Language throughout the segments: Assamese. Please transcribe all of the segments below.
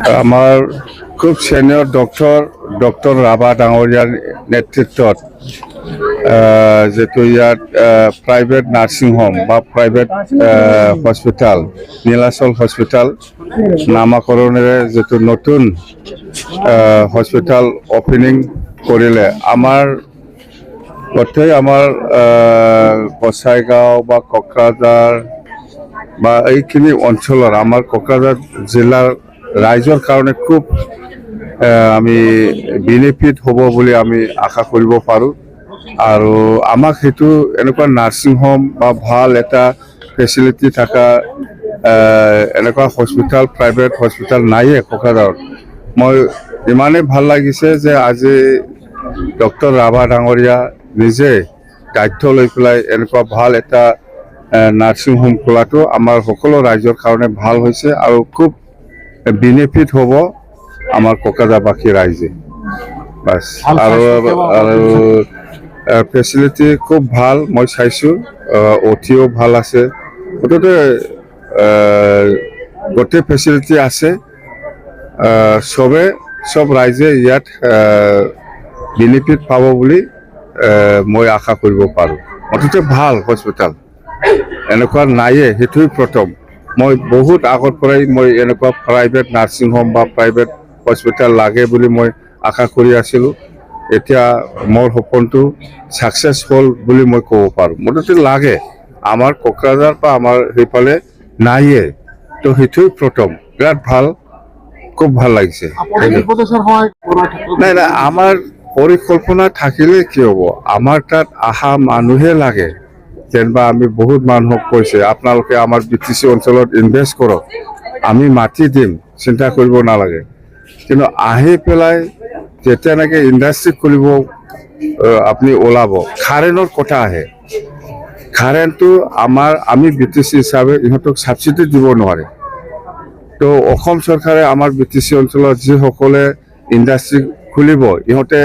আমাৰ খুব সিনিয়ৰ ডক্টৰ ৰাভা ডাঙৰীয়াৰ নেতৃত্বত যেটো ইয়াত প্ৰাইভেট নাৰ্ছিং হোম বা প্ৰাইভেট হস্পিটাল নীলাচল হস্পিটাল নামাকৰণেৰে যেটো নতুন হস্পিটাল ওপেনিং কৰিলে আমাৰ গোটেই আমাৰ বছাইগাঁও বা কোকৰাঝাৰ বা এইখিনি অঞ্চলৰ আমাৰ কোকৰাঝাৰ জিলাৰ ৰাইজৰ কাৰণে খুব আমি বেনিফিট হ'ব বুলি আমি আশা কৰিব পাৰোঁ আৰু আমাক হেতু এনেকুৱা নাৰ্ছিং হোম বা ভাল এটা ফেচিলিটি থকা এনেকুৱা হস্পিটাল প্ৰাইভেট হস্পিটাল নাইয়ে কোকৰাঝাৰত মই ইমানেই ভাল লাগিছে যে আজি ডক্টৰ ৰাভা ডাঙৰীয়া নিজে দায়িত্ব লৈ পেলাই এনেকুৱা ভাল এটা নাৰ্ছিং হোম খোলাটো আমাৰ সকলো ৰাইজৰ কাৰণে ভাল হৈছে আৰু খুব বেনিফিট হ'ব আমাৰ কোকৰাঝাৰবাসী ৰাইজে বাস আৰু ফেচিলিটি খুব ভাল মই চাইছোঁ অটিও ভাল আছে মুঠতে গোটেই ফেচিলিটি আছে সব ৰাইজে ইয়াত বেনিফিট পাব বুলি মই আশা কৰিব পাৰোঁ মুঠতে ভাল হস্পিটাল এনেকুৱা নাইয়ে সেইটোই প্ৰথম মই বহুত আগৰ পৰাই মই এনেকুৱা প্ৰাইভেট নাৰ্ছিং হোম বা প্ৰাইভেট হস্পিটাল লাগে বুলি মই আশা কৰি আছিলোঁ এতিয়া মোৰ সপোনটো সাকসেছ হ'ল বুলি মই ক'ব পাৰোঁ মুঠতে লাগে আমাৰ কোকৰাঝাৰ বা আমাৰ সেইফালে নাইয়ে তো সেইটোই প্ৰথম বিৰাট ভাল খুব ভাল লাগিছে নাই আমাৰ পৰিকল্পনা থাকিলে কি হ'ব আমাৰ তাত আহা মানুহে লাগে যেনবা আমি বহুত মানুহক কৈছে আপোনালোকে আমাৰ বিটিসি অঞ্চলত ইনভেষ্ট কৰক আমি মাটি দিম চিন্তা কৰিব নালাগে কিন্তু আহি পেলাই যেতিয়া নাকি ইণ্ডাষ্ট্ৰি খুলিব আপুনি ওলাব কাৰেণ্টৰ কথা আহে কাৰেণ্টটো আমি বিটিসি হিচাপে ইহঁতক সাবসিডি দিব নোৱাৰে তো অসম চৰকাৰে আমাৰ বিটিসি অঞ্চলত যিসকলে ইণ্ডাষ্ট্ৰি খুলিব ইহঁতে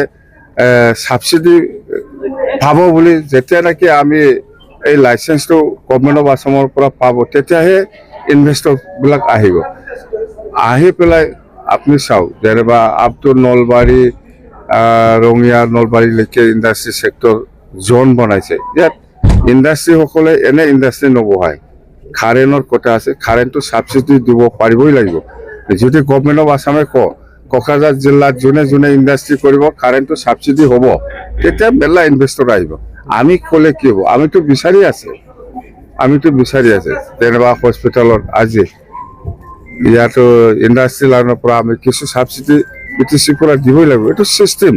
সাবসিডি পাব বুলি যেতিয়া নাকি আমি এই লাইসেন্সটো গভৰ্ণমেণ্ট অফ আসামৰ পৰা পাব তেতিয়াহে ইনভেষ্টৰবিলাক আহিব আহি পেলাই আপুনি চাওক যেনিবা আপ টু নলবাৰী ৰঙিয়া নলবাৰীলৈকে ইণ্ডাষ্ট্ৰি সেক্টৰ জোন বনাইছে ইয়াত ইণ্ডাষ্ট্ৰিসকলে এনে ইণ্ডাষ্ট্ৰি নবহায় কাৰেণ্টৰ কথা আছে কাৰেণ্টটো সাবসিডি দিব পাৰিবই লাগিব যদি গভৰ্ণমেণ্ট অফ আসামে কোকৰাঝাৰ জিলাত যোনে ইণ্ডাষ্ট্ৰি কৰিব কাৰেণ্টটো সাবসিডি হ'ব তেতিয়া মেলা ইনভেষ্টৰ আহিব আমি ক'লে কি হ'ব আমিতো বিচাৰি আছে যেনিবা হস্পিটালত আজি ইয়াতো ইণ্ডাষ্ট্ৰি লাইনৰ পৰা আমি কিছু সাবসিডি বিটিসিৰ পৰা দিবই লাগিব এইটো চিষ্টেম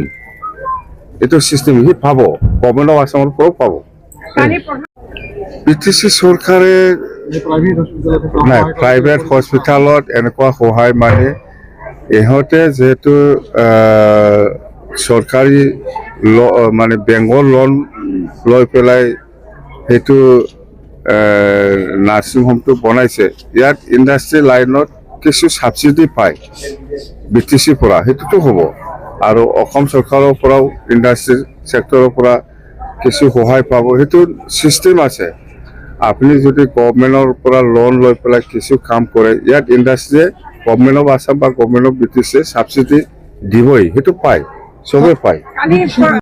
সি পাব গভৰ্ণমেণ্ট অফ আসামৰ পৰাও পাব বিটিসি চৰকাৰে নাই প্ৰাইভেট হস্পিটালত এনেকুৱা সহায় মানে ইহঁতে যেহেতু চৰকাৰী মানে বেংকৰ লোন লৈ পেলাই সেইটো নাৰ্ছিং হোমটো বনাইছে ইয়াত ইণ্ডাষ্ট্ৰি লাইনত কিছু সাবসিডি পায় বিটিসিৰ পৰা সেইটোতো হ'ব আৰু অসম চৰকাৰৰ পৰাও ইণ্ডাষ্ট্ৰি সেক্টৰৰ পৰা কিছু সহায় পাব সেইটো চিষ্টেম আছে আপুনি যদি গভৰ্ণমেণ্টৰ পৰা লোন লৈ পেলাই কিছু কাম কৰে ইয়াত ইণ্ডাষ্ট্ৰিয়ে গভৰ্ণমেণ্ট অফ আসাম বা গভৰ্ণমেণ্ট অফ বিটিসিয়ে সাবসিডি দিবই সেইটো পায় চবে পায়